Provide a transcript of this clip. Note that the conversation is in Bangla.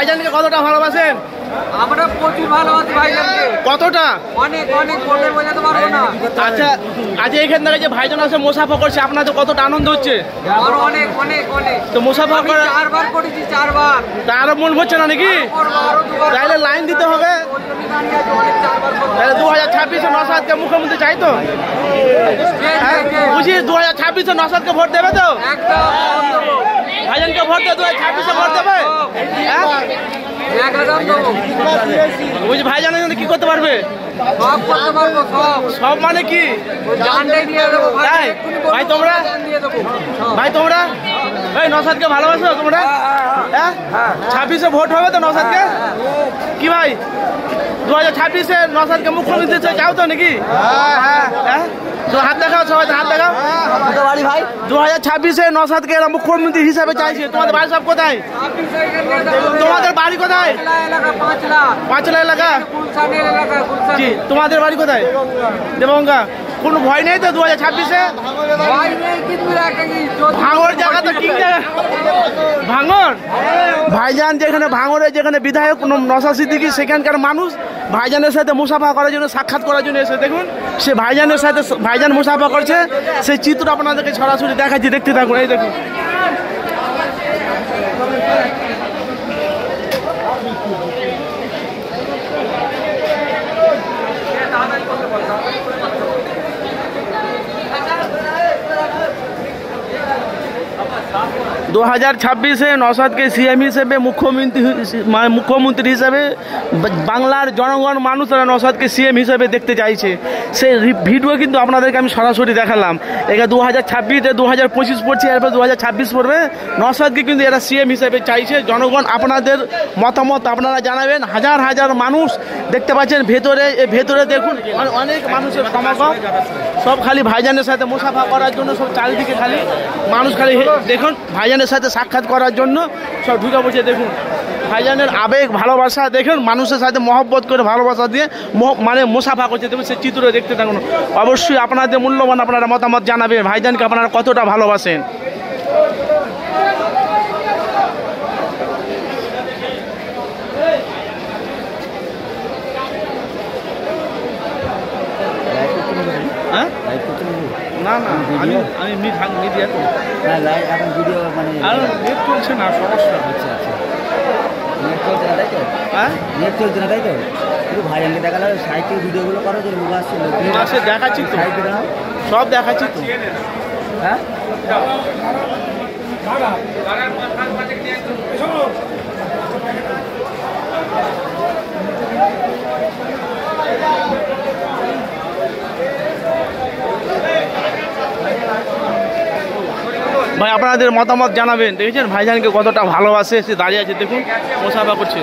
ভাইজানকে কতটা ভালোবাসেন? আমরা প্রচুর ভালোবাসি ভাইজানকে। কতটা? অনেক অনেক বলে বোঝাতে পারবো না। আচ্ছা, আজ এইখান থেকে যে ভাইজান আছে মুসাফা করছে, আপনাদের কতটা আনন্দ হচ্ছে? আমার অনেক অনেক অনেক। তো মুসাফা করে 4 বার করেছি, 4 বার। তার মন হচ্ছে না নাকি? তাইলে লাইন দিতে হবে। তাহলে 2026-এ নওশাদকে মুখ্যমন্ত্রী চাই তো? বুঝি 2026-এ নওশাদকে ভোট দেবে তো? ভাইজানকে ভোট দেবে, 2026-এ ভোট দেবে? বুঝি ভাইজানের জন্য কি করতে পারবে? সব করতে পারবো, সব মানে কি? তাই ভাই তোমরা, ভাই তোমরা এই নওশাদকে ভালোবাসো তোমরা? হ্যাঁ, 26-এ ভোট হবে তো নওশাদকে? কি ভাই 2026-এ নওশাদকে মুখ্যমন্ত্রী চাও তো নাকি? হ্যাঁ, তো হাত দেখাও, সবাই হাত দেখাও। 2026-এ নওশাদকে এরা মুখ্যমন্ত্রী হিসাবে চাইছে। তোমাদের বাড়ি সব কোথায়? তোমাদের বাড়ি কোথায়? 5 লাখ এলাকা। জি, তোমাদের বাড়ি কোথায়? দেবগঙ্গা। কোনো ভয় নেই তো 2026-এ? ভাঙর জায়গা তো ঠিক জায়গা। ভাঙর ভাইজান যেখানে ভাঙরে যেখানে বিধায়ক নওশাদ সিদ্দিকী, সেখানকার মানুষ ভাইজানের সাথে মুসাফা করার জন্য, সাক্ষাৎ করার জন্য এসে দেখুন সে ভাইজানের সাথে ভাইজান মুসাফা করছে। সেই চিত্র আপনাদেরকে সরাসরি দেখাচ্ছি, দেখতে থাকুন। এই দেখুন, দু 2026-এ নওশাদকে সিএম হিসেবে মুখ্যমন্ত্রী হিসেবে বাংলার জনগণ মানুষরা নওশাদকে সিএম হিসেবে দেখতে চাইছে। সেই ভিডিও কিন্তু আপনাদেরকে আমি সরাসরি দেখালাম। এখানে 2026-এ 2025 পড়ছে, এরপর 2026 পড়বে। নওশাদকে কিন্তু এরা সিএম হিসেবে চাইছে। জনগণ আপনাদের মতামত আপনারা জানাবেন। হাজার হাজার মানুষ দেখতে পাচ্ছেন ভেতরে দেখুন অনেক মানুষের সমাগম। সব খালি ভাইজানের সাথে মুসাফা করার জন্য, সব চারিদিকে খালি মানুষ খালি দেখুন ভাইজানের সাথে সাক্ষাৎ করার জন্য সব ঢুকে বসে। দেখুন ভাইজানের আবেগ ভালোবাসা দেখুন, মানুষের সাথে মহব্বত করে ভালোবাসা দিয়ে মানে মুসাফা করছে। দেখুন সেই চিত্র দেখতে থাকুন। অবশ্যই আপনাদের মূল্যবান আপনারা মতামত জানাবেন, ভাইজানকে আপনারা কতটা ভালোবাসেন। হ্যাঁ, না না, আমি মিডিয়া তো এখন ভিডিও মানে নেট চলছে না, সমস্যা হচ্ছে। আচ্ছা, নেট চলছে না তাই তো? হ্যাঁ, নেট চলছে না তাই তো? শুধু ভাইজানকে দেখালে সাইকেল ভিডিওগুলো করো, যে মুখ আসছে দেখাচ্ছি তো, সব দেখাচ্ছি তো। হ্যাঁ, ভাই আপনাদের মতামত জানাবেন। দেখেছেন ভাইজানকে কতটা ভালোবাসে, সে দাঁড়িয়ে আছে দেখুন, মুসাফা করছে।